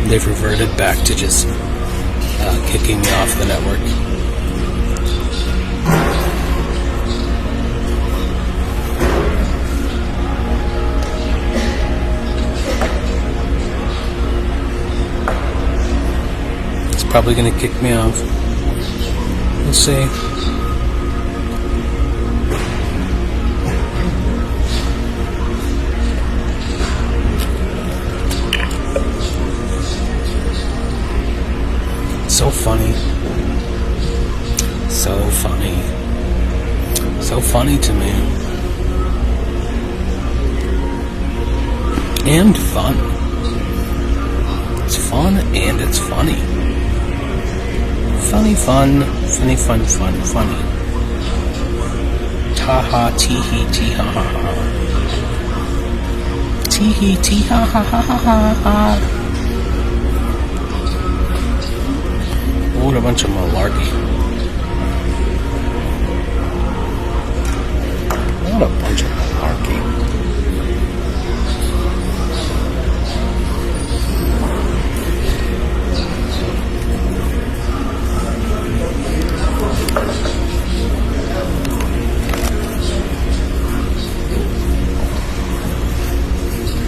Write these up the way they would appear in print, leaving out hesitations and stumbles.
They've reverted back to just kicking me off the network. It's probably going to kick me off. We'll see. So funny. So funny. So funny to me. And fun. It's fun and it's funny. Funny fun. Funny fun fun funny. Ta ha tee hee tee ha ha ha. Tee hee tee ha ha ha ha ha. What a bunch of malarkey. What a bunch of malarkey.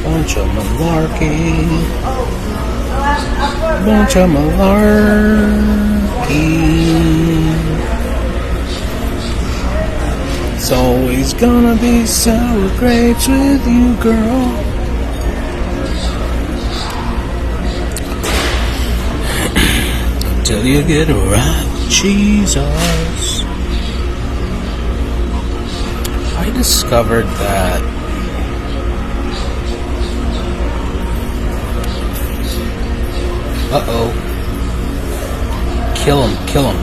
Bunch of malarkey. Bunch of malarkey. It's always gonna be sour grapes with you, girl. Until you get right with Jesus. I discovered that kill him.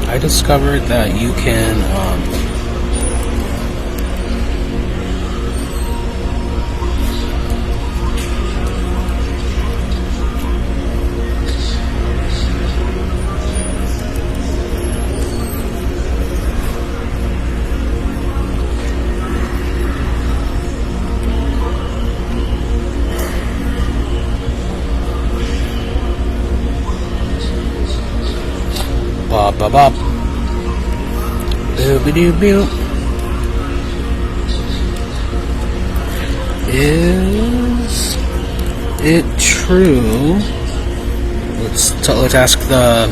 I discovered that you can bop bop bop. Boop-a-doo-boop. Is it true? Let's ask the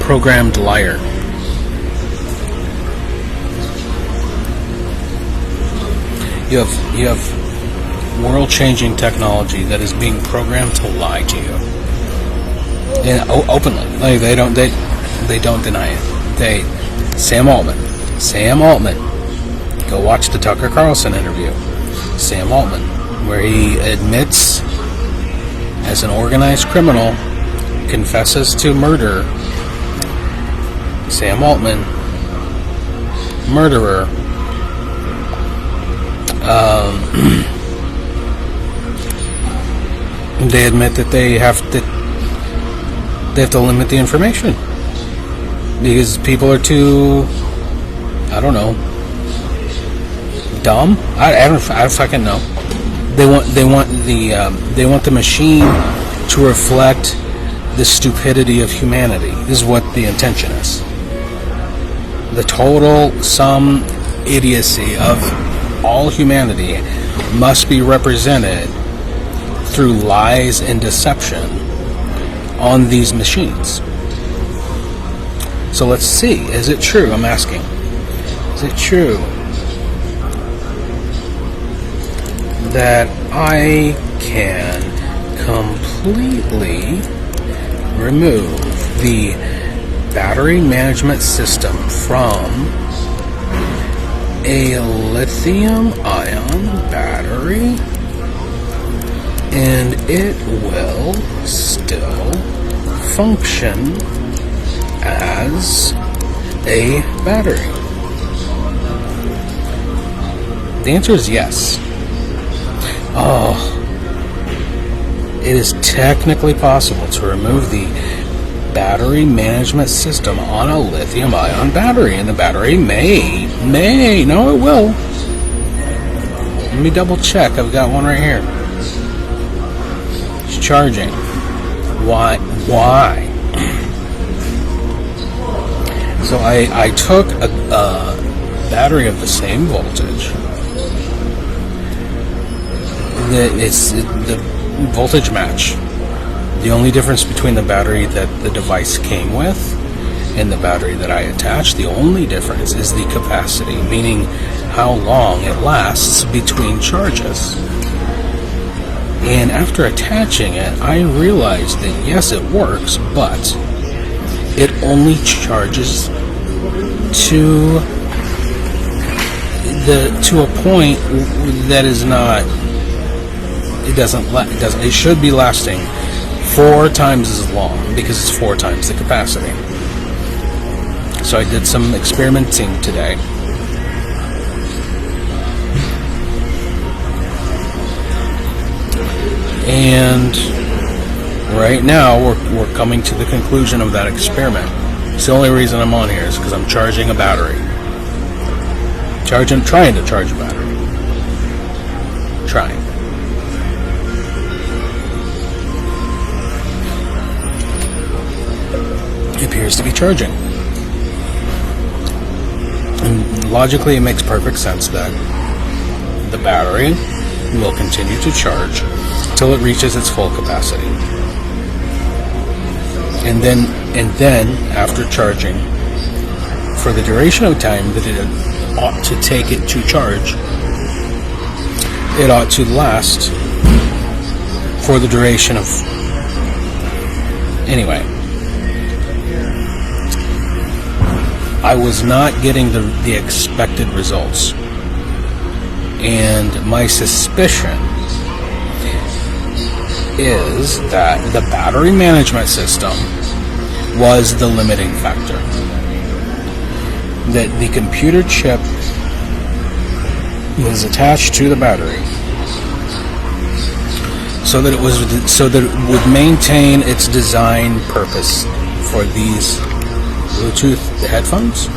programmed liar. You have world-changing technology that is being programmed to lie to you, and openly. Like they don't deny it. Sam Altman. Go watch the Tucker Carlson interview. Sam Altman, where he admits as an organized criminal, confesses to murder. Sam Altman, murderer. They admit that they have to limit the information because people are too, I don't know, dumb. I don't fucking know. They want the machine to reflect the stupidity of humanity. This is what the intention is. The total sum idiocy of all humanity must be represented through lies and deception on these machines. So let's see, is it true? I'm asking. Is it true that I can completely remove the battery management system from a lithium-ion battery and it will still function as a battery? The answer is yes. It is technically possible to remove the battery management system on a lithium-ion battery, and the battery may, no, it will. Let me double check. I've got one right here. It's charging. Why? So I took a battery of the same voltage. It's the voltage match. The only difference between the battery that the device came with and the battery that I attached, the only difference is the capacity, meaning how long it lasts between charges. And after attaching it, I realized that yes, it works, but it only charges to a point that is not. It should be lasting 4 times as long because it's 4 times the capacity. So I did some experimenting today. And right now we're coming to the conclusion of that experiment. It's the only reason I'm on here is because I'm charging a battery. Trying to charge a battery. Trying. It appears to be charging. And logically, it makes perfect sense that the battery will continue to charge until it reaches its full capacity. And then after charging, for the duration of time that it ought to take it to charge, it ought to last for the duration of... Anyway, I was not getting the expected results. And my suspicion is that the battery management system was the limiting factor. That the computer chip was attached to the battery so that it would maintain its design purpose for these Bluetooth headphones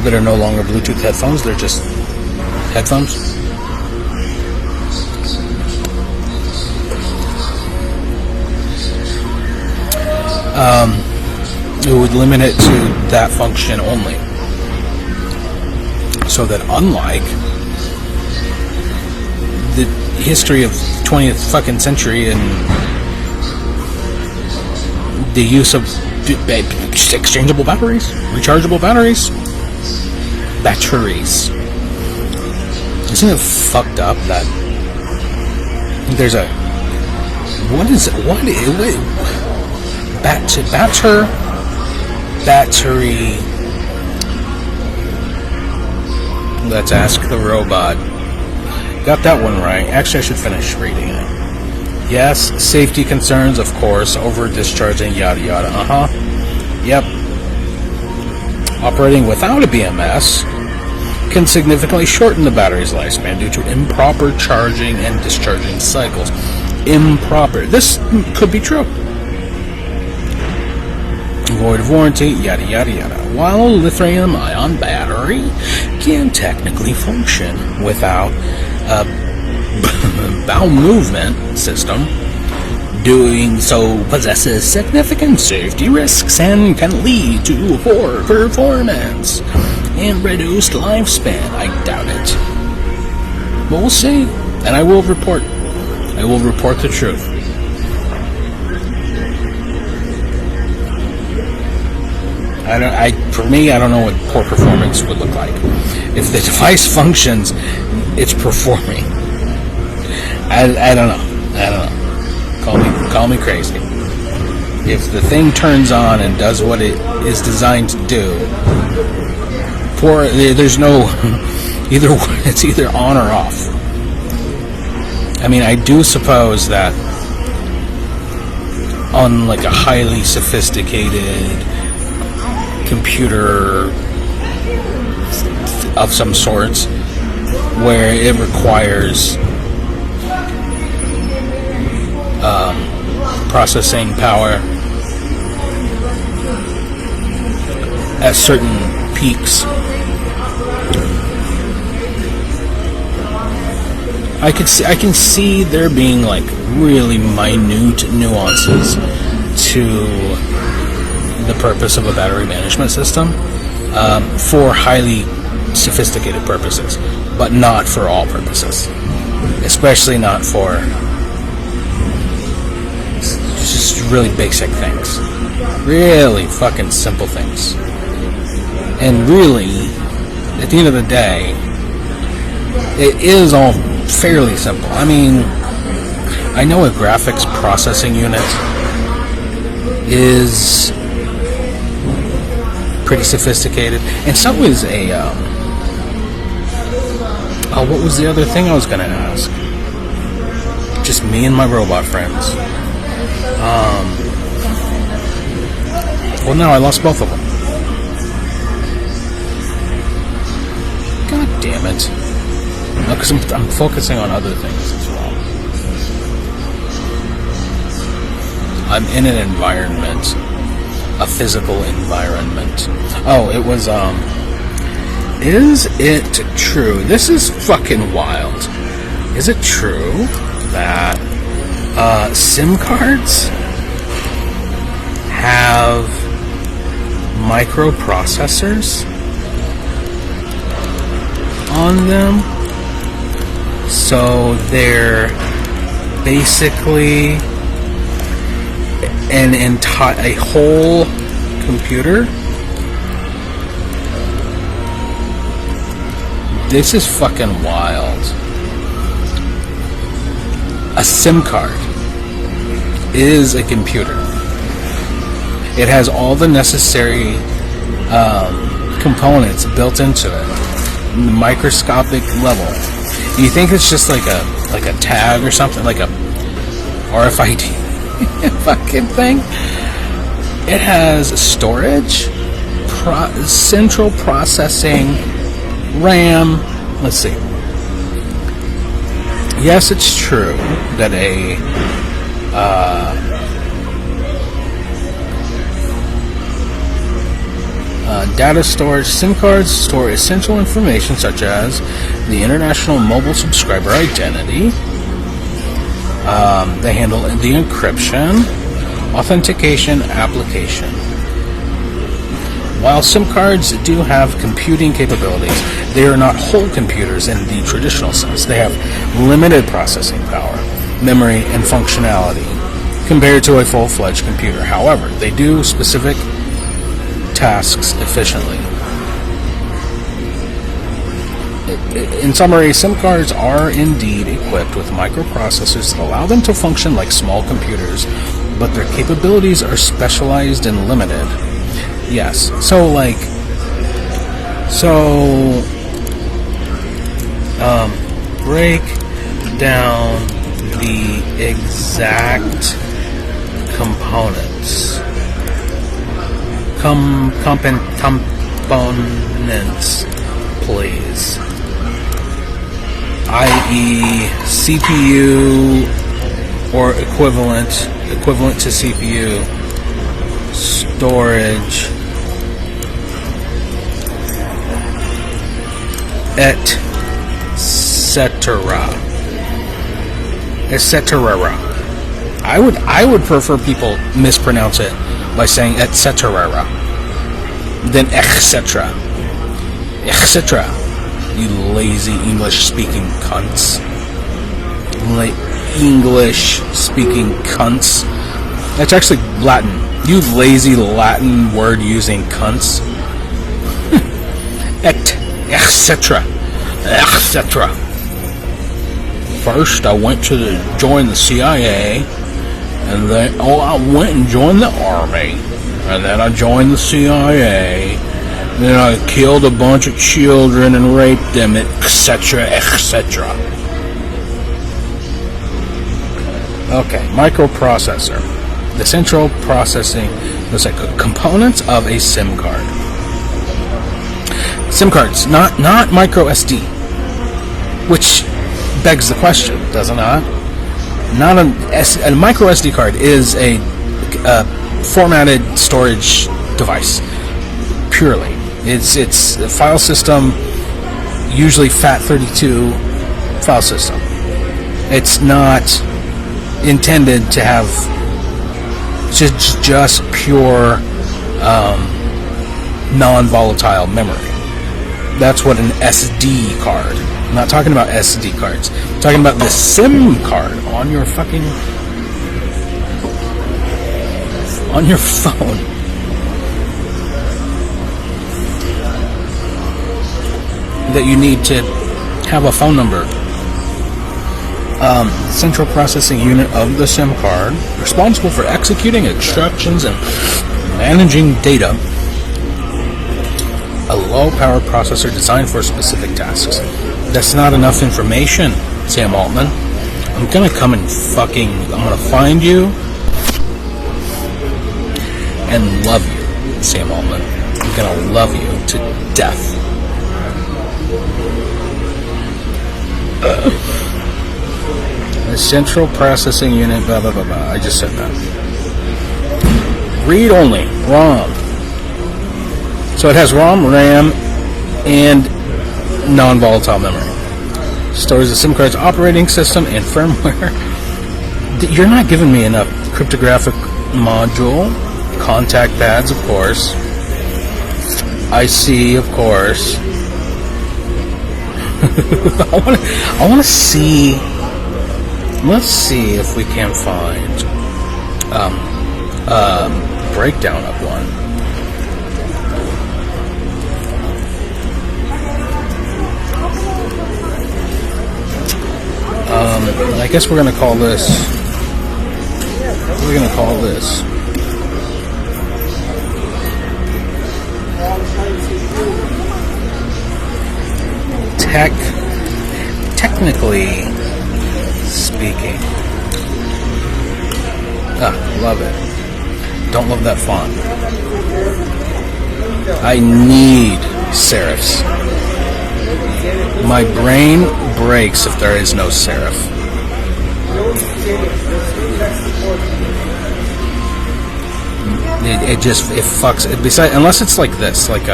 that are no longer Bluetooth headphones, they're just headphones. It would limit it to that function only. So that unlike the history of the 20th fucking century and the use of exchangeable batteries, rechargeable batteries. Isn't it fucked up that there's a battery? Let's ask the robot. Got that one right. Actually, I should finish reading it. Yes, safety concerns, of course, over discharging, yada yada. Yep. Operating without a BMS can significantly shorten the battery's lifespan due to improper charging and discharging cycles. Improper. This could be true. Void of warranty, yada yada yada. While a lithium-ion battery can technically function without a bowel movement system, doing so possesses significant safety risks and can lead to poor performance and reduced lifespan. I doubt it. But we'll see, and I will report. I will report the truth. For me, I don't know what poor performance would look like. If the device functions, it's performing. I don't know. Call me crazy. If the thing turns on and does what it is designed to do, there's no either. It's either on or off. I mean, I do suppose that on like a highly sophisticated computer of some sorts, where it requires processing power at certain peaks. I can see there being like really minute nuances to the purpose of a battery management system for highly sophisticated purposes, but not for all purposes, especially not for just really basic things, really fucking simple things. And really, at the end of the day, it is all fairly simple. I mean, I know a graphics processing unit is pretty sophisticated, and so is a what was the other thing I was going to ask? Just me and my robot friends. Well, now I lost both of them. God damn it. No, because I'm focusing on other things as well. I'm in an environment, a physical environment. Oh, it was, is it true? This is fucking wild. Is it true that SIM cards have microprocessors on them? So they're basically a whole computer. This is fucking wild. A SIM card is a computer. It has all the necessary components built into it, the microscopic level. Do you think it's just like a tag or something, like a RFID fucking thing? It has storage, central processing, RAM. Let's see. Yes, it's true that a data storage SIM cards store essential information such as the international mobile subscriber identity. They handle the encryption, authentication, application. While SIM cards do have computing capabilities, they are not whole computers in the traditional sense. They have limited processing power, memory, and functionality compared to a full-fledged computer. However, they do specific tasks efficiently. In summary, SIM cards are indeed equipped with microprocessors that allow them to function like small computers, but their capabilities are specialized and limited. Yes, break down the exact components. Components, please. i.e. CPU or equivalent to CPU, storage, etc. I would prefer people mispronounce it by saying etc. than etc. You lazy English-speaking cunts. English-speaking cunts. That's actually Latin. You lazy Latin word-using cunts. Etc. First, I went to join the CIA, and then I went and joined the Army, and then I joined the CIA. Then I killed a bunch of children and raped them, etc., etc. Okay, microprocessor. The central processing, looks like components of a SIM card. SIM cards, not micro SD, which begs the question, does it not? Not a micro SD card is a formatted storage device. purely. It's a file system, usually FAT32 file system. It's not intended to have just pure non-volatile memory. That's what an SD card. I'm not talking about SD cards. I'm talking about the SIM card on your phone. That you need to have a phone number. Central processing unit of the SIM card, responsible for executing instructions and managing data. A low-power processor designed for specific tasks. That's not enough information, Sam Altman. I'm gonna come and I'm gonna find you and love you, Sam Altman. I'm gonna love you to death. The central processing unit, blah, blah, blah, blah. I just said that. Read only, ROM. So it has ROM, RAM, and non-volatile memory. Stores the SIM card's operating system and firmware. You're not giving me enough. Cryptographic module, contact pads, of course. IC, of course. I want to see. Let's see if we can find breakdown of one. I guess we're gonna call this. We're gonna call this. Technically speaking. Love it. Don't love that font. I need serifs. My brain breaks if there is no serif. It fucks. Besides, unless it's like this, like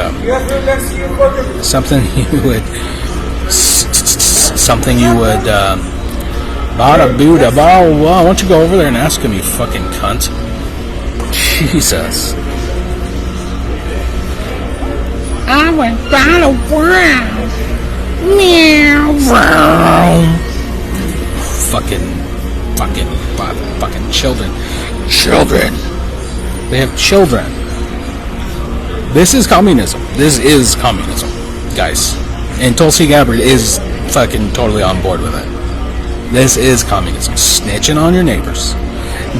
something you would. Bada booda bow. Why don't you go over there and ask him, you fucking cunt? Jesus. I went round a world. Meow. Fucking children. They have children. This is communism. Guys. And Tulsi Gabbard is fucking totally on board with it. This is communism. Snitching on your neighbors.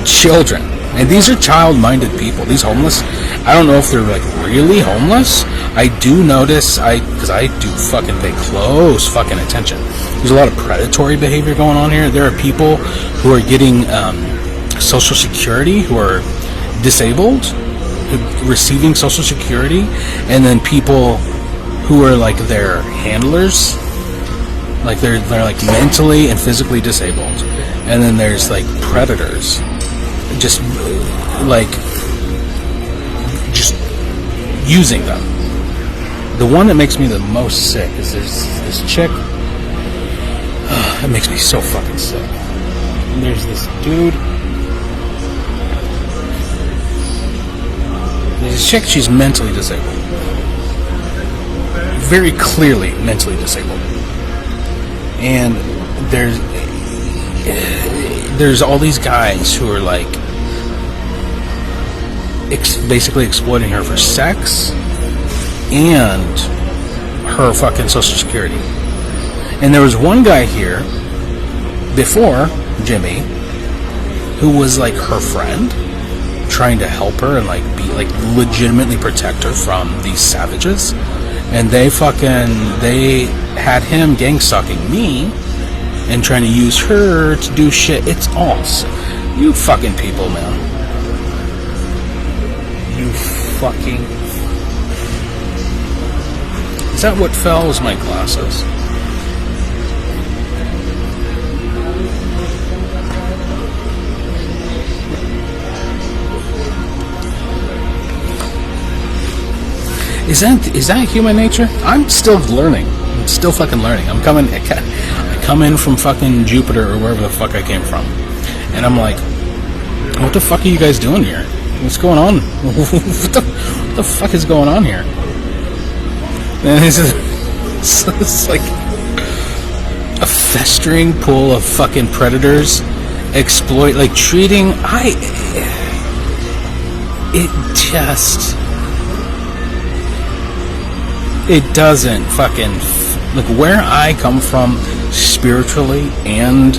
Children. And these are child-minded people. These homeless, I don't know if they're like really homeless. I do notice, because I do fucking pay close fucking attention. There's a lot of predatory behavior going on here. There are people who are getting Social Security, who are disabled, receiving Social Security, and then people who are like their handlers, like they're like mentally and physically disabled, and then there's like predators, just using them. The one that makes me the most sick is this chick. It makes me so fucking sick. And there's this dude. There's this chick. She's mentally disabled. Very clearly mentally disabled. And there's all these guys who are like basically exploiting her for sex and her fucking Social Security. And there was one guy here before, Jimmy, who was like her friend, trying to help her and like be like legitimately protect her from these savages. And they had him gang stalking me and trying to use her to do shit. It's awesome. You fucking people, man. You fucking. Is that what fell? Was my glasses? Is that human nature? I'm still learning. I'm still fucking learning. I come in from fucking Jupiter or wherever the fuck I came from, and I'm like, what the fuck are you guys doing here? What's going on? What the fuck is going on here? And it's like a festering pool of fucking predators exploit, like treating. It doesn't fucking, like, where I come from spiritually and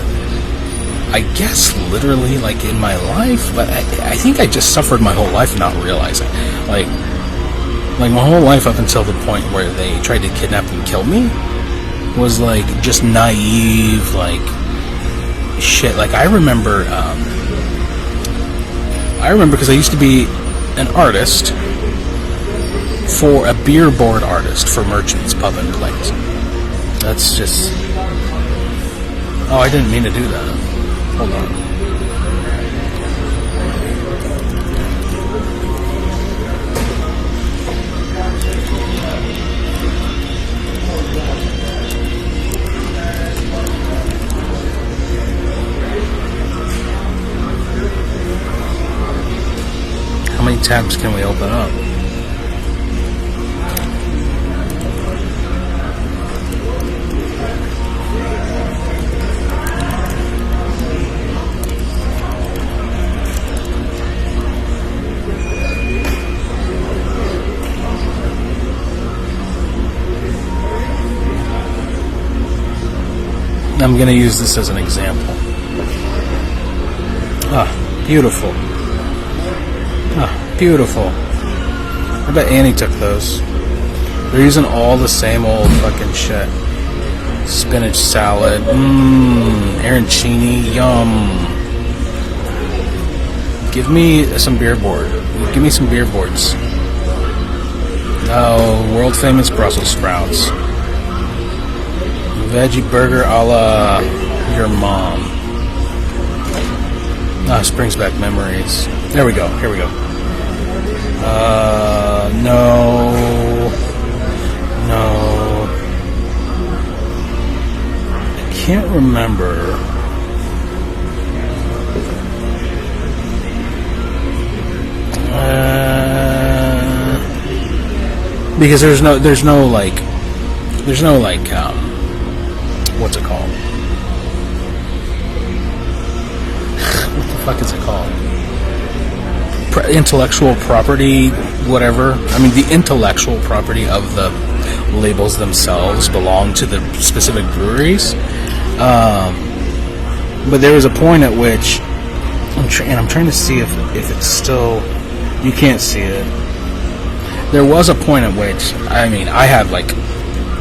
I guess literally, like, in my life, but I think I just suffered my whole life not realizing, like my whole life up until the point where they tried to kidnap and kill me was like just naive, like shit. Like I remember because I used to be an artist for a beer board artist for Merchants Pub and Plate. That's just, oh, I didn't mean to do that. Hold on. How many tabs can we open up? I'm going to use this as an example. Ah, beautiful. Ah, beautiful. I bet Annie took those. They're using all the same old fucking shit. Spinach salad. Arancini. Yum. Give me some beer board. Give me some beer boards. Oh, world famous Brussels sprouts. Veggie burger a la your mom. This brings back memories. There we go. Here we go. No. I can't remember. Because there's no like, what's it called? What the fuck is it called? Intellectual property, whatever. I mean, the intellectual property of the labels themselves belong to the specific breweries. But there was a point at which, I'm trying to see if it's still, you can't see it. There was a point at which, I mean, I had like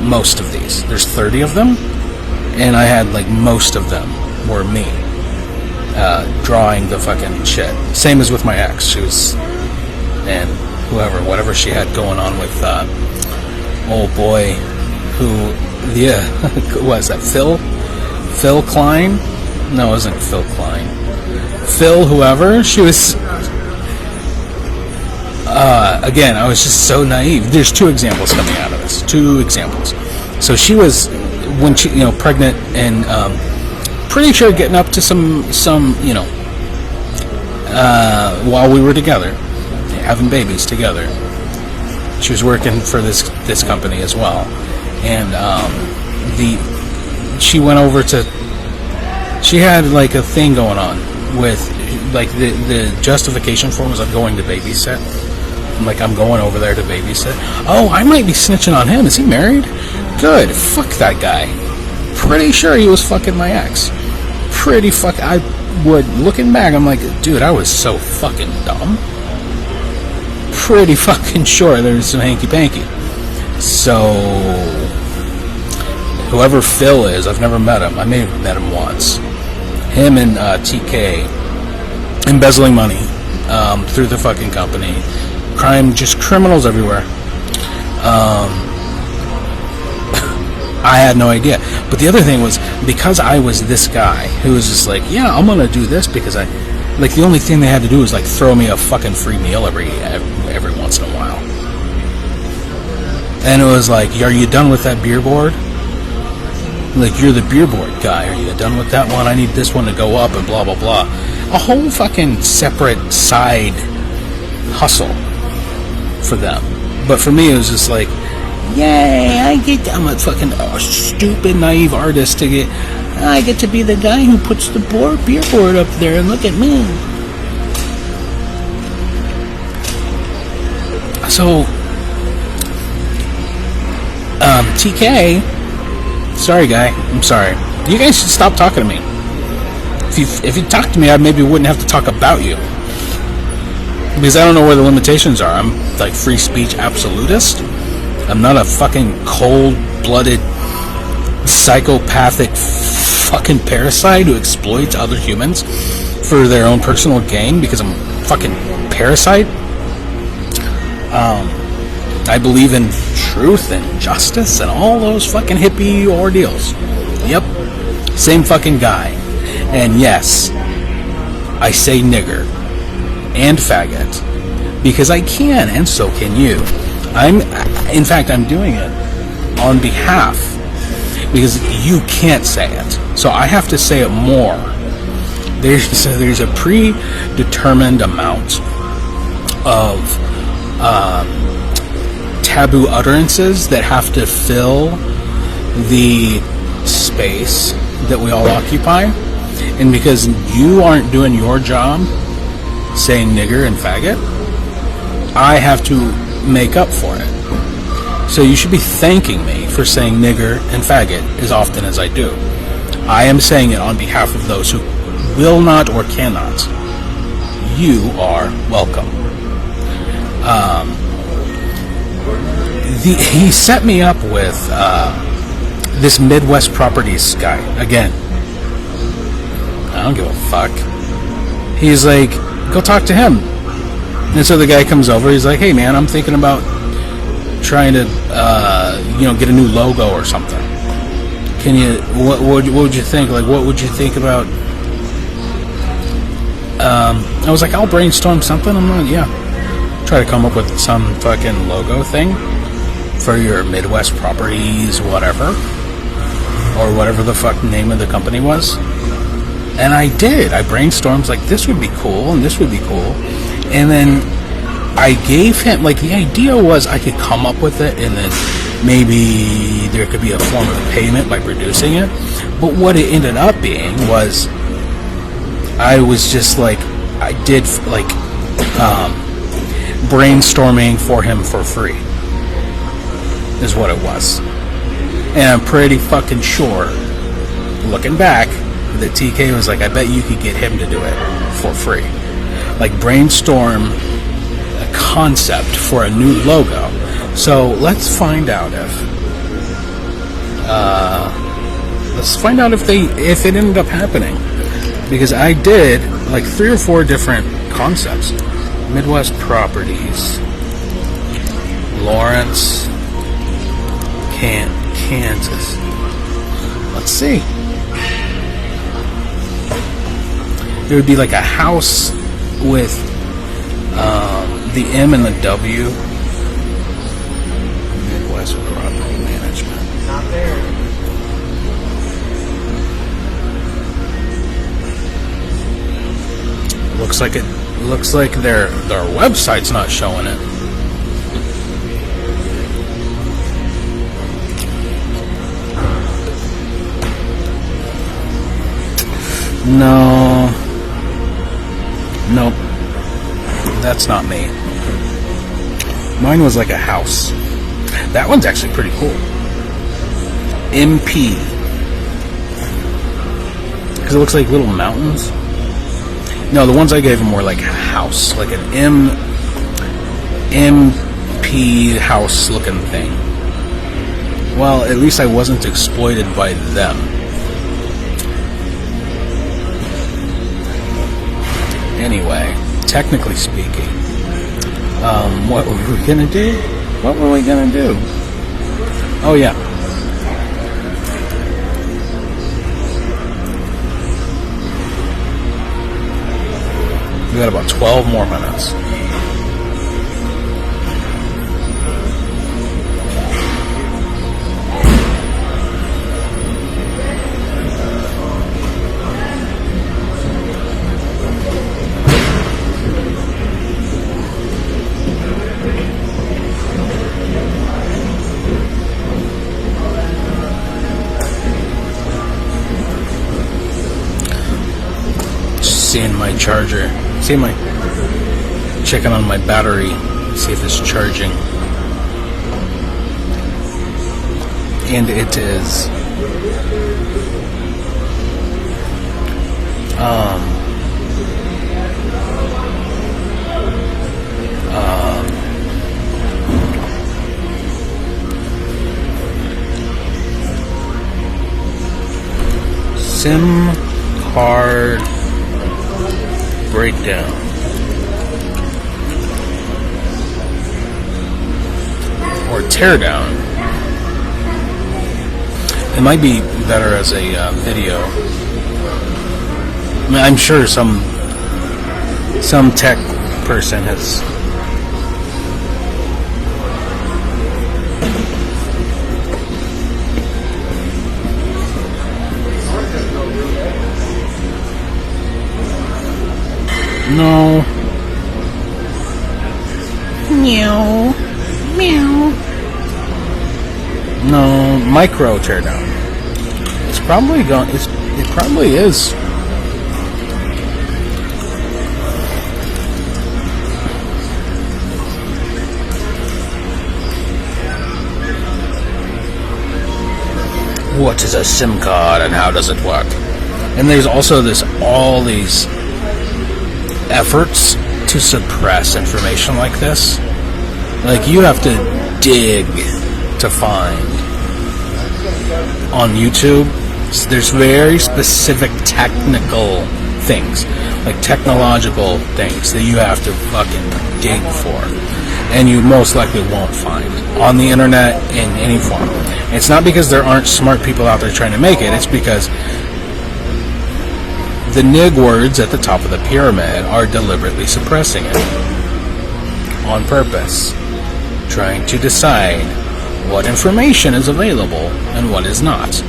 most of these. There's 30 of them. And I had, like, most of them were me drawing the fucking shit. Same as with my ex. She was, and whatever she had going on with old boy who, yeah, what is that, Phil Klein? No, it wasn't Phil Klein. Phil whoever. She was, again, I was just so naive. There's two examples coming out of this. Two examples. So she was, when she, pregnant and pretty sure getting up to some while we were together, having babies together. She was working for this company as well, and she went over to, she had like a thing going on with, like, the justification for it was, I'm going to babysit. I'm like, I'm going over there to babysit. Oh, I might be snitching on him. Is he married? Good. Fuck that guy. Pretty sure he was fucking my ex. I would, looking back, I'm like, dude, I was so fucking dumb. Pretty fucking sure there was some hanky-panky. So, whoever Phil is, I've never met him. I may have met him once. Him and TK embezzling money through the fucking company. Crime, just criminals everywhere. I had no idea. But the other thing was, because I was this guy who was just like, yeah, I'm gonna do this because the only thing they had to do was like throw me a fucking free meal every once in a while. And it was like, are you done with that beer board? Like, you're the beer board guy. Are you done with that one? I need this one to go up and blah, blah, blah. A whole fucking separate side hustle for them. But for me, it was just like, yay, I'm a fucking stupid, naive artist I get to be the guy who puts the beer board up there and look at me. So, TK, sorry guy, I'm sorry. You guys should stop talking to me. If you talk to me, I maybe wouldn't have to talk about you. Because I don't know where the limitations are. I'm like free speech absolutist. I'm not a fucking cold-blooded, psychopathic fucking parasite who exploits other humans for their own personal gain because I'm a fucking parasite. I believe in truth and justice and all those fucking hippie ordeals. Yep. Same fucking guy. And yes, I say nigger and faggot because I can, and so can you. In fact, I'm doing it on behalf because you can't say it. So I have to say it more. There's a predetermined amount of taboo utterances that have to fill the space that we all occupy. And because you aren't doing your job saying nigger and faggot, I have to make up for it. So you should be thanking me for saying nigger and faggot as often as I do. I am saying it on behalf of those who will not or cannot. You are welcome. He set me up with this Midwest Properties guy again. I don't give a fuck. He's like, go talk to him. And so the guy comes over. He's like, hey man, I'm thinking about trying to get a new logo or something. Can you? What would you think? Like, what would you think about? I was like, I'll brainstorm something. I'm like, yeah, try to come up with some fucking logo thing for your Midwest Properties, whatever, or whatever the fuck name of the company was. And I did. I brainstormed like this would be cool and this would be cool, and then I gave him, like, the idea was I could come up with it and then maybe there could be a form of payment by producing it. But what it ended up being was I was just like, I did like brainstorming for him for free is what it was. And I'm pretty fucking sure, looking back, that TK was like, I bet you could get him to do it for free. Like, brainstorm a concept for a new logo. So let's find out if it ended up happening, because I did like 3 or 4 different concepts. Midwest Properties, Lawrence, Kansas. Let's see. It would be like a house with the M and the W. Midwest Property Management. Not there. Looks like their website's not showing it. No. Nope. That's not me. Mine was like a house. That one's actually pretty cool. MP. Because it looks like little mountains. No, the ones I gave him were like a house. Like an MP house looking thing. Well, at least I wasn't exploited by them. Anyway, technically speaking, what were we gonna do? What were we gonna do? Oh yeah. We got about 12 more minutes. seeing my charger. Checking on my battery. See if it's charging. And it is. SIM card breakdown. Or teardown. It might be better as a video. I mean, I'm sure some tech person has. No. Meow. Meow. No, micro teardown. It's probably gone. It probably is. What is a SIM card and how does it work? And there's also all these efforts to suppress information like this. Like, you have to dig to find on YouTube. There's very specific technical things, like technological things that you have to fucking dig for, and you most likely won't find on the internet in any form. It's not because there aren't smart people out there trying to make it. It's because the nig words at the top of the pyramid are deliberately suppressing it on purpose, trying to decide what information is available and what is not.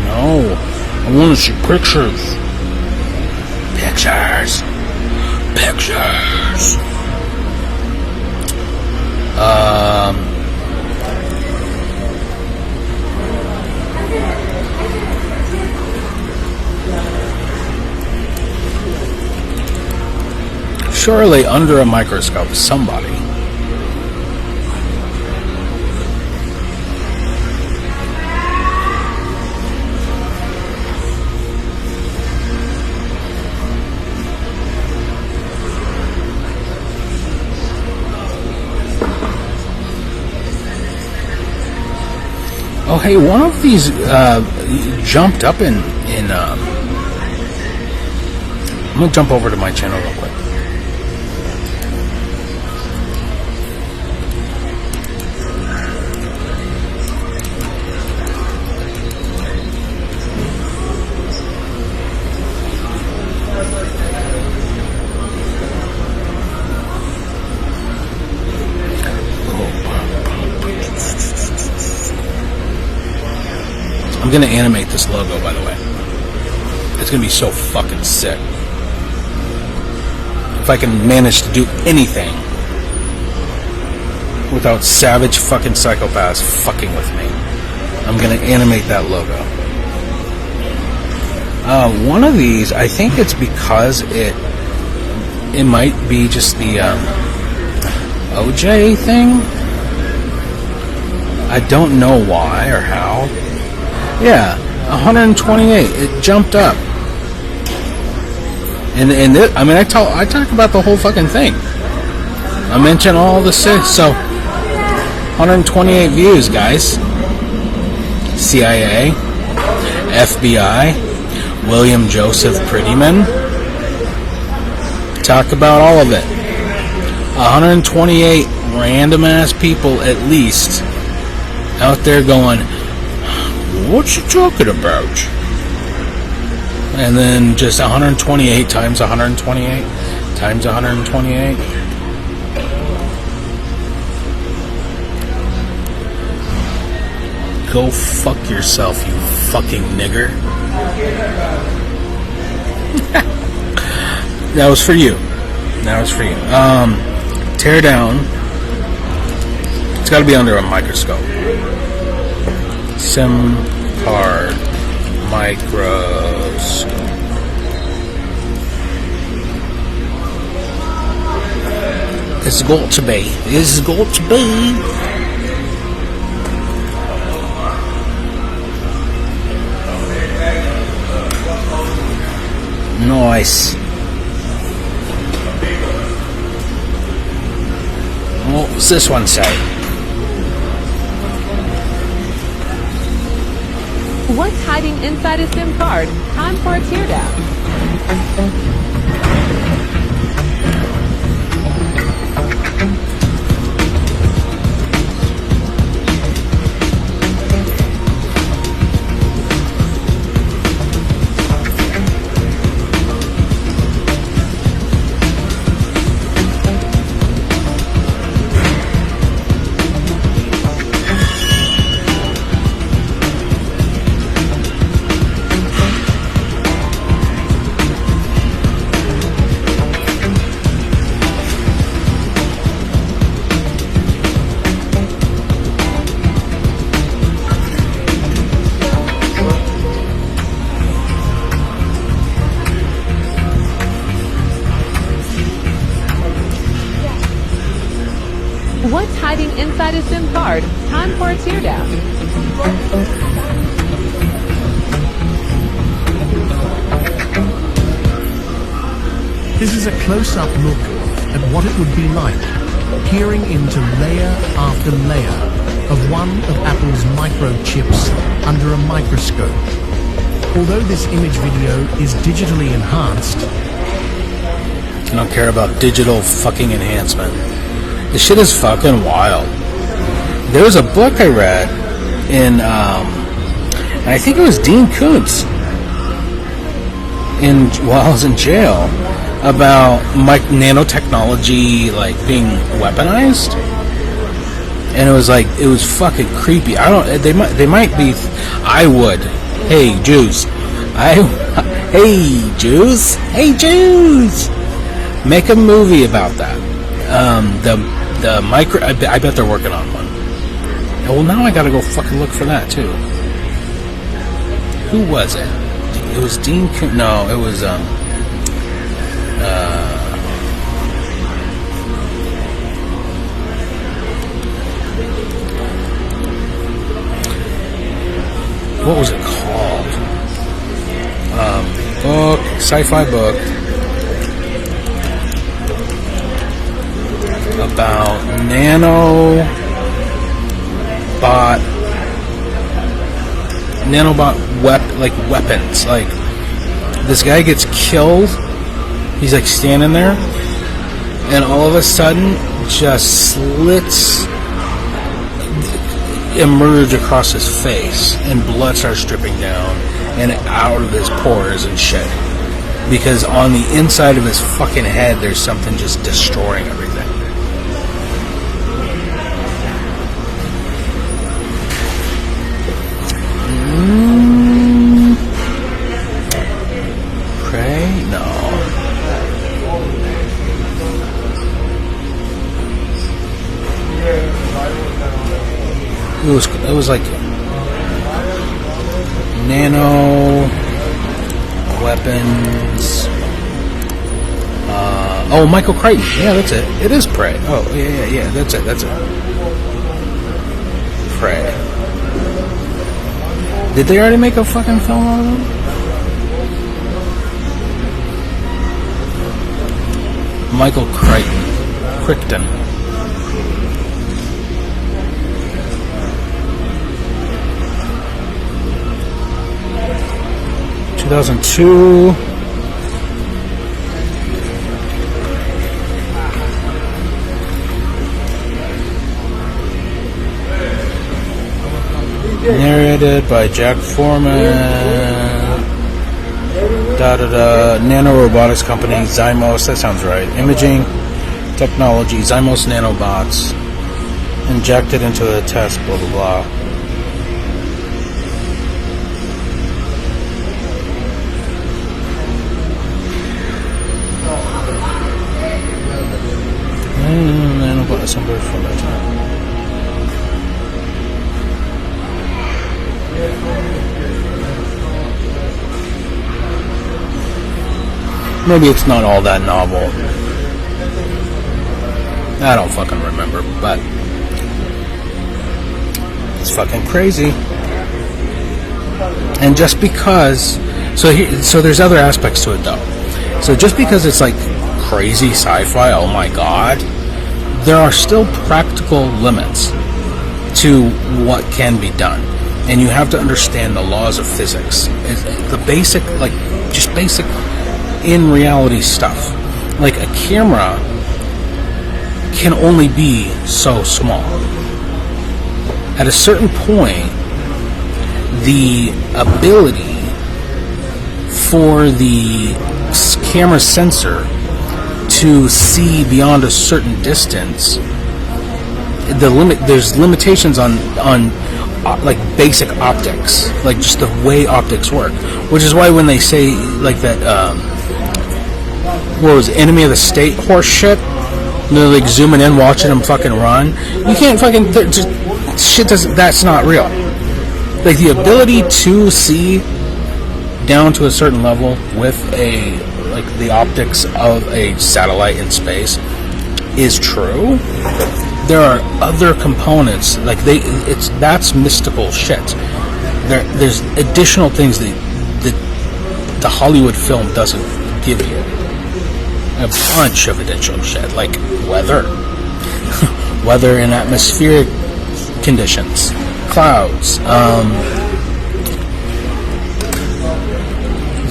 No, I want to see pictures. Pictures. Surely under a microscope, somebody. Oh, hey, one of these jumped up in I'm gonna jump over to my channel real quick. I'm gonna animate this logo, by the way. It's gonna be so fucking sick. If I can manage to do anything without savage fucking psychopaths fucking with me, I'm gonna animate that logo. One of these, I think it's because it might be just the OJ thing. I don't know why or how. Yeah, 128. It jumped up, and I mean, I talk about the whole fucking thing. I mention all the so 128 views, guys. CIA, FBI, William Joseph Prettyman. Talk about all of it. 128 random ass people at least out there going, "What's she talking about?" And then just 128 times 128 times 128. Go fuck yourself, you fucking nigger. That was for you. Tear down. It's got to be under a microscope. SIM card microscope. It's got to be. It's got to be. Nice. What does this one say? What's hiding inside a SIM card? Time for a teardown. What's hiding inside a SIM card? Time for a teardown. This is a close-up look at what it would be like peering into layer after layer of one of Apple's microchips under a microscope. Although this image video is digitally enhanced, I don't care about digital fucking enhancement. This shit is fucking wild. There was a book I read in, and I think it was Dean Koontz, while I was in jail, about nanotechnology like being weaponized, and it was fucking creepy. They might be. I would. Hey Jews, hey Jews, make a movie about that. The micro. I bet they're working on one. Well, now I gotta go fucking look for that too. Who was it? It was Dean Koontz. No, it was what was it called? Book, sci-fi book about nanobot weapons. Like, this guy gets killed, he's like standing there, and all of a sudden just slits emerge across his face and blood starts dripping down and out of his pores and shit, because on the inside of his fucking head there's something just destroying everything. Pray? No. It was like nano weapons. Michael Crichton. Yeah, that's it. It is Prey. Oh, yeah. That's it. Prey. Did they already make a fucking film out of them? Michael Crichton. 2002. Narrated by Jack Foreman. Nanorobotics company, Zymos, that sounds right. Imaging technology, Zymos nanobots. Injected into the test, blah, blah, blah. Nanobot assembly from that time. Maybe it's not all that novel. I don't fucking remember, but it's fucking crazy. And just because, so there's other aspects to it though. So just because it's like crazy sci-fi, oh my god, there are still practical limits to what can be done. And you have to understand the laws of physics. The basic, like, just basic in reality stuff. Like a camera can only be so small. At a certain point, the ability for the camera sensor to see beyond a certain distance, there's limitations on like basic optics, like just the way optics work, which is why when they say like that what was it, enemy of the state horse shit, they're like zooming in watching them fucking run, you can't fucking just shit doesn't, that's not real. Like the ability to see down to a certain level with like the optics of a satellite in space is true. There are other components, like that's mystical shit. There's additional things that the Hollywood film doesn't give you. A bunch of additional shit, like weather, weather and atmospheric conditions, clouds,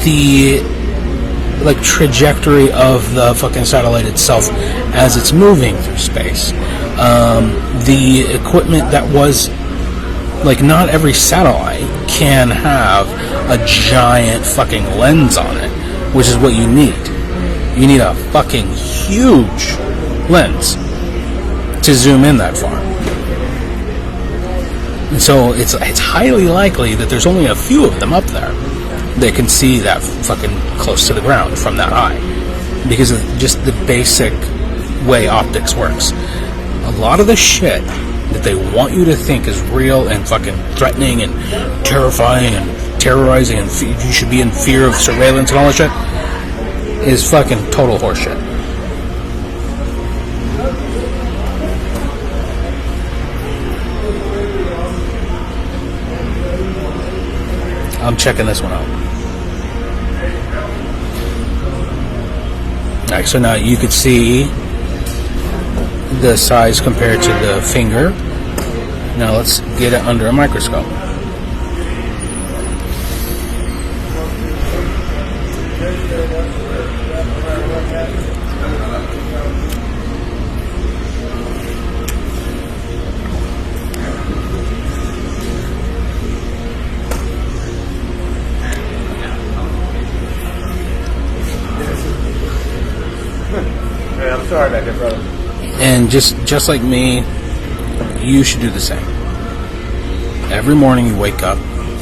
the like trajectory of the fucking satellite itself as it's moving through space. The equipment that was, like, not every satellite can have a giant fucking lens on it, which is what you need. You need a fucking huge lens to zoom in that far. And so it's highly likely that there's only a few of them up there that can see that fucking close to the ground from that high, because of just the basic way optics works. A lot of the shit that they want you to think is real and fucking threatening and terrifying and terrorizing and you should be in fear of surveillance and all that shit is fucking total horseshit. I'm checking this one out. Alright, so now you could see the size compared to the finger. Now let's get it under a microscope. I'm sorry about that, brother. And just like me, you should do the same. Every morning you wake up,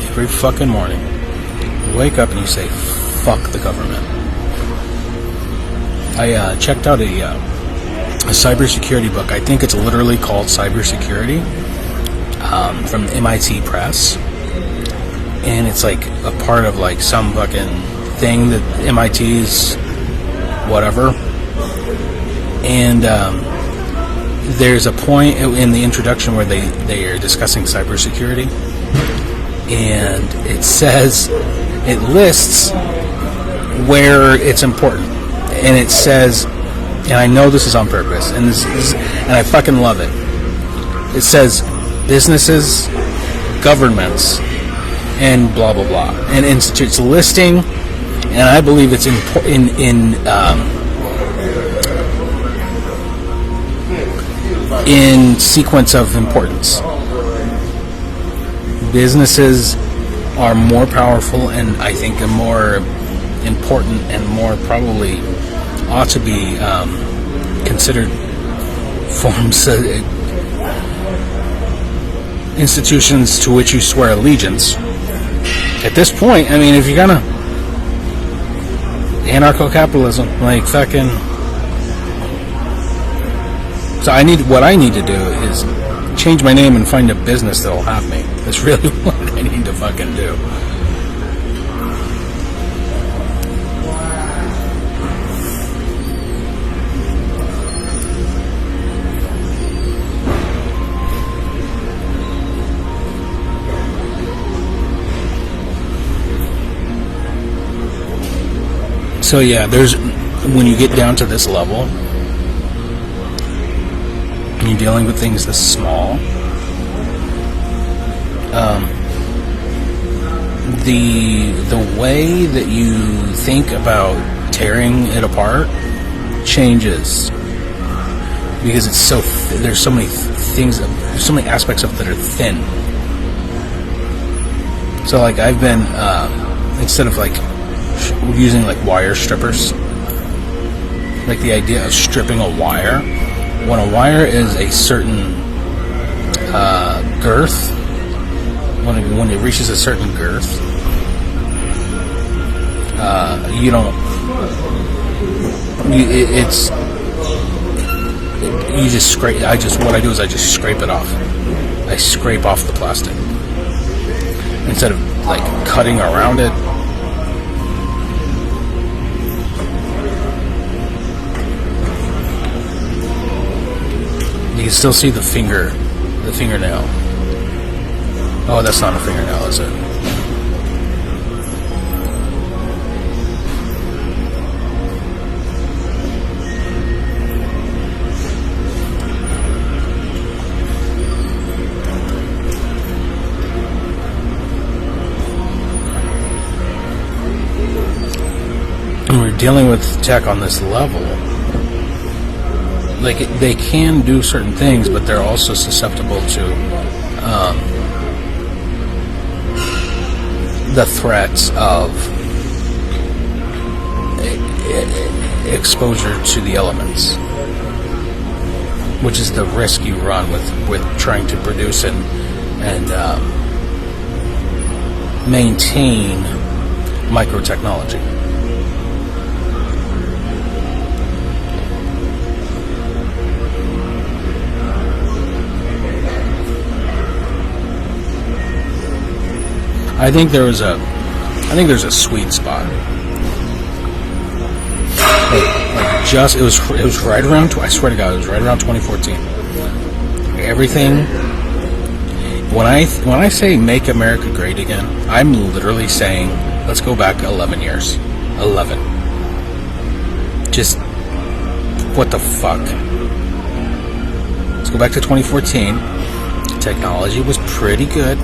every fucking morning, you wake up and you say, fuck the government. I checked out a cybersecurity book. I think it's literally called Cybersecurity, from MIT Press. And it's like a part of like some fucking thing that MIT's whatever. And there's a point in the introduction where they are discussing cybersecurity, and it says, it lists where it's important, and it says, and I know this is on purpose, and and I fucking love it. It says businesses, governments, and blah blah blah, and institutes listing, and I believe it's in sequence of importance. Businesses are more powerful and I think are more important and more probably ought to be considered forms of institutions to which you swear allegiance. At this point, I mean, if you're gonna anarcho-capitalism, like fucking. So what I need to do is change my name and find a business that'll have me. That's really what I need to fucking do. So yeah, when you get down to this level, and you're dealing with things this small, the way that you think about tearing it apart changes, because it's so there's so many things, there's so many aspects of it that are thin. So like I've been instead of like using like wire strippers, like the idea of stripping a wire, when a wire is a certain girth, when it reaches a certain girth, you don't. You just scrape. What I do is I just scrape it off. I scrape off the plastic instead of like cutting around it. You can still see the fingernail. Oh, that's not a fingernail, is it? When we're dealing with tech on this level, like they can do certain things, but they're also susceptible to the threats of exposure to the elements, which is the risk you run with trying to produce and maintain microtechnology. I think there's a sweet spot. It was right around. I swear to God, it was right around 2014. Everything. When I say make America great again, I'm literally saying let's go back 11 years. 11. Just what the fuck? Let's go back to 2014. Technology was pretty good.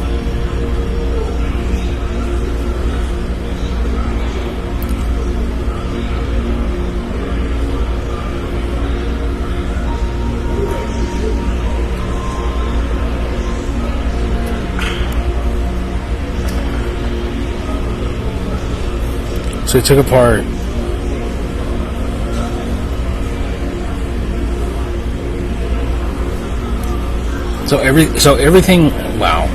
So he took apart everything. Wow,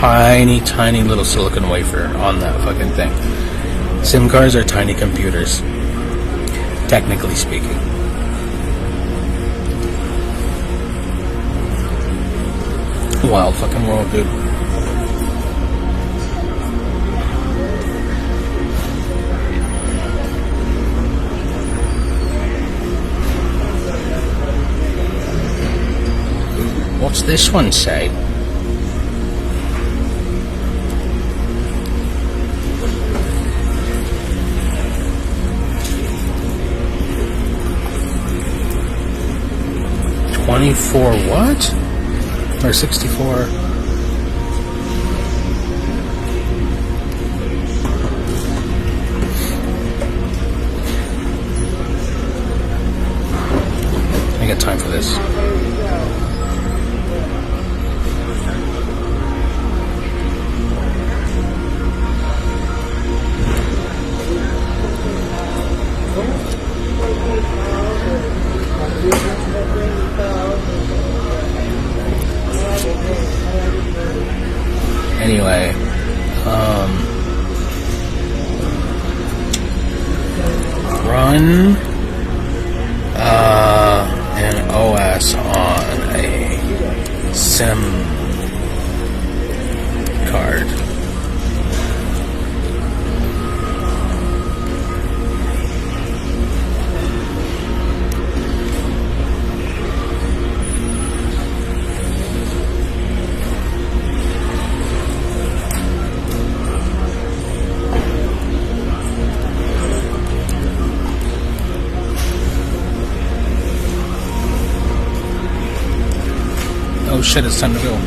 tiny little silicon wafer on that fucking thing. SIM cards are tiny computers, technically speaking. Wild fucking world, dude. What's this one say? $24 what? Or 64? I got time for this. Anyway, run an OS on a SIM card. shit, it's time to go.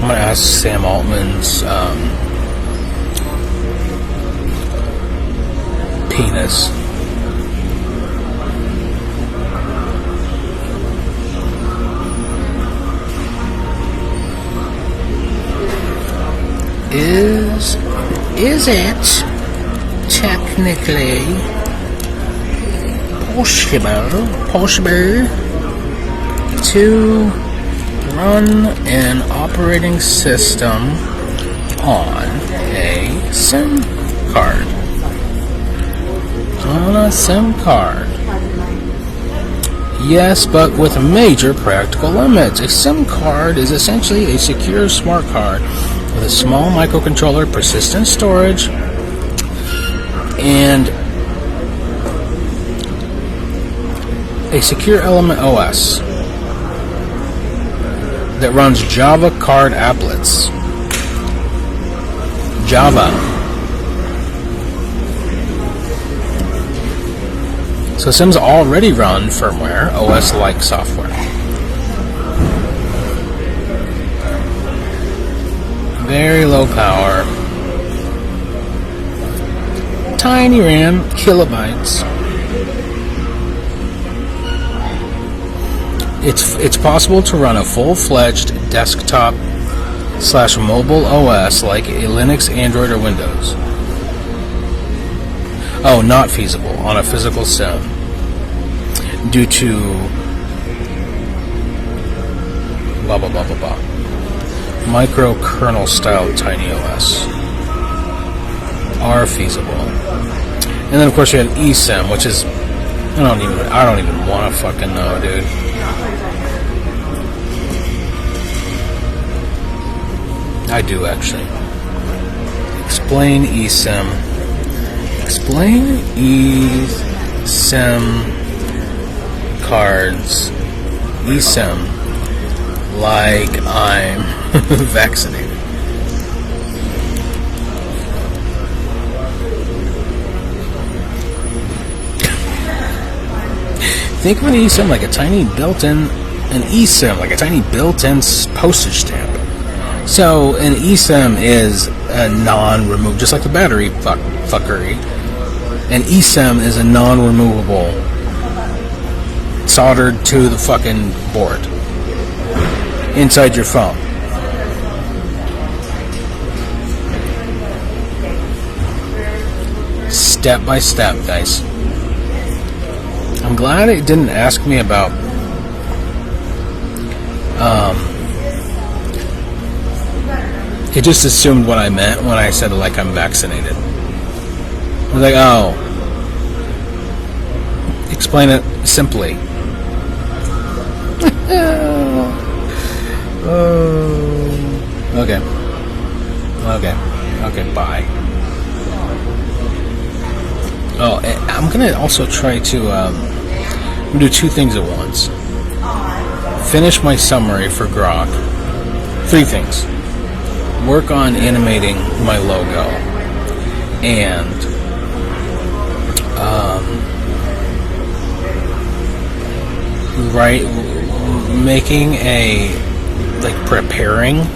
I'm gonna ask Sam Altman's penis. Is it technically possible to run an operating system on a SIM card? On a SIM card. Yes, but with major practical limits. A SIM card is essentially a secure smart card with a small microcontroller, persistent storage, and a secure element OS that runs Java card applets. Java. So Sims already run firmware, OS-like software. Very low power. Tiny RAM, kilobytes. It's possible to run a full-fledged desktop / mobile OS like a Linux, Android, or Windows. Oh, not feasible on a physical SIM due to blah blah blah blah blah. Microkernel style tiny OS are feasible, and then of course you have eSIM, which is I don't even want to fucking know, dude. I do actually. Explain eSIM. Explain eSIM cards. eSIM like I'm vaccinated. Think of an eSIM like a tiny built-in, postage stamp. So an eSIM is a non-removable, just like the battery fuckery. An eSIM is a non-removable, soldered to the fucking board inside your phone. Step by step, guys. I'm glad it didn't ask me about it just assumed what I meant when I said like I'm vaccinated. I was like, oh, explain it simply. Okay, bye. Oh, I'm gonna also try to do two things at once. Finish my summary for Grok. 3 things. Work on animating my logo. And making preparing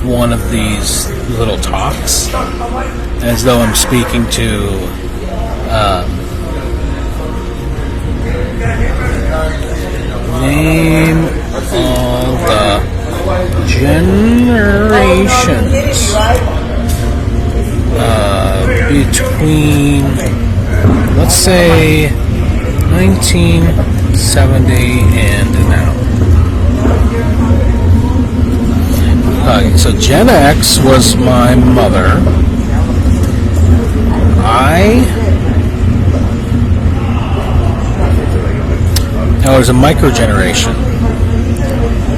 one of these little talks as though I'm speaking to name all the generations between, let's say, 1970 and now. Okay, so Gen X was my mother. I was a microgeneration.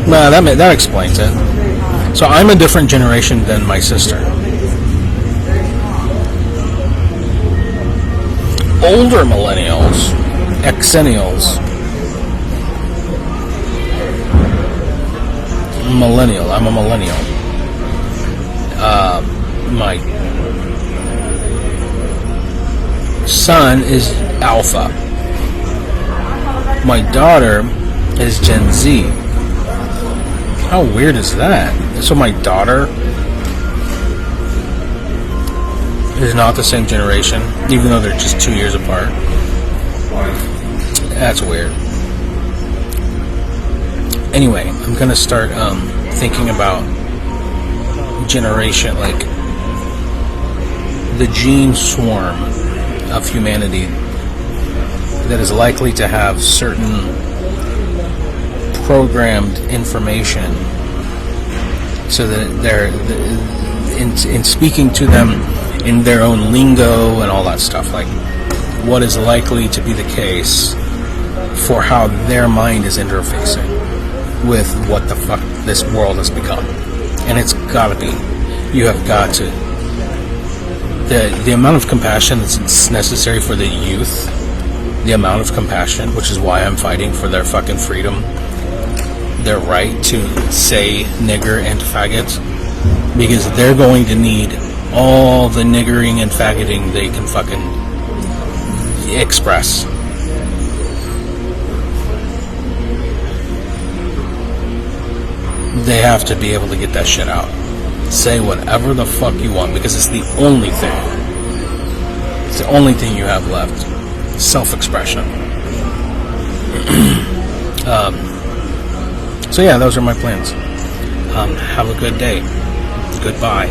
Well, that explains it. So I'm a different generation than my sister. Older millennials, exennials, millennial. I'm a millennial. My son is Alpha. My daughter is Gen Z. How weird is that? So my daughter is not the same generation, even though they're just 2 years apart. That's weird. Anyway, I'm gonna start thinking about generation, like the gene swarm of humanity that is likely to have certain programmed information, so that they're in speaking to them in their own lingo and all that stuff, like what is likely to be the case for how their mind is interfacing with what the fuck this world has become. And it's gotta be, you have got to, the amount of compassion that's necessary for the youth, the amount of compassion, which is why I'm fighting for their fucking freedom, their right to say nigger and faggot, because they're going to need all the niggering and faggoting they can fucking express. They have to be able to get that shit out. Say whatever the fuck you want, because it's the only thing. It's the only thing you have left. Self-expression. So yeah, those are my plans. Have a good day. Goodbye.